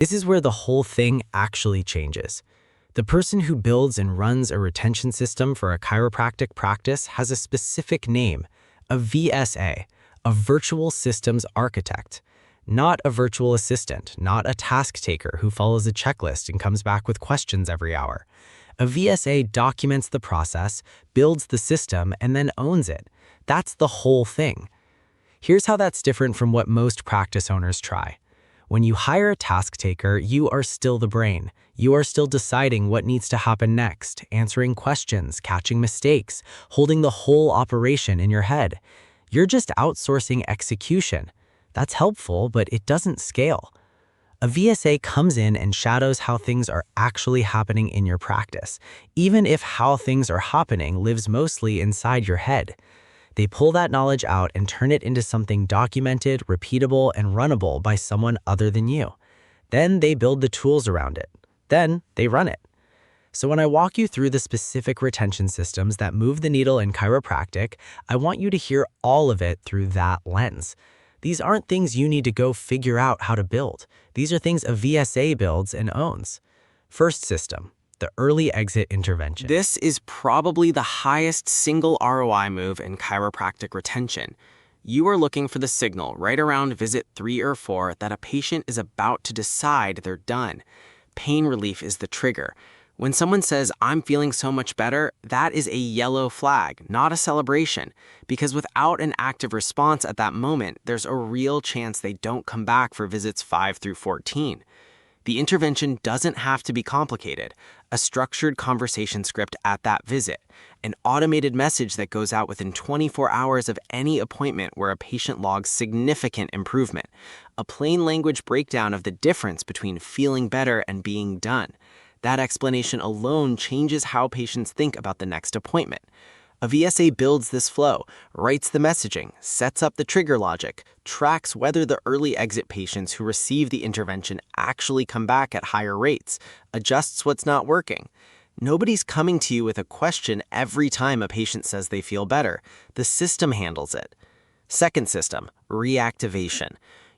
This is where the whole thing actually changes. The person who builds and runs a retention system for a chiropractic practice has a specific name, a VSA, a virtual systems architect. Not a virtual assistant, not a task taker who follows a checklist and comes back with questions every hour. A VSA documents the process, builds the system, and then owns it. That's the whole thing. Here's how that's different from what most practice owners try. When you hire a task taker, you are still the brain. You are still deciding what needs to happen next, answering questions, catching mistakes, holding the whole operation in your head. You're just outsourcing execution. That's helpful, but it doesn't scale. A VSA comes in and shadows how things are actually happening in your practice, even if how things are happening lives mostly inside your head. They pull that knowledge out and turn it into something documented, repeatable, and runnable by someone other than you. Then they build the tools around it. Then they run it. So when I walk you through the specific retention systems that move the needle in chiropractic, I want you to hear all of it through that lens. These aren't things you need to go figure out how to build. These are things a VSA builds and owns. First system, the early exit intervention. This is probably the highest single ROI move in chiropractic retention. You are looking for the signal right around visit 3 or 4 that a patient is about to decide they're done. Pain relief is the trigger. When someone says, "I'm feeling so much better," that is a yellow flag, not a celebration, because without an active response at that moment, there's a real chance they don't come back for visits 5 through 14. The intervention doesn't have to be complicated. A structured conversation script at that visit, an automated message that goes out within 24 hours of any appointment where a patient logs significant improvement, a plain language breakdown of the difference between feeling better and being done. That explanation alone changes how patients think about the next appointment. A VSA builds this flow, writes the messaging, sets up the trigger logic, tracks whether the early exit patients who receive the intervention actually come back at higher rates, adjusts what's not working. Nobody's coming to you with a question every time a patient says they feel better. The system handles it. Second system, reactivation.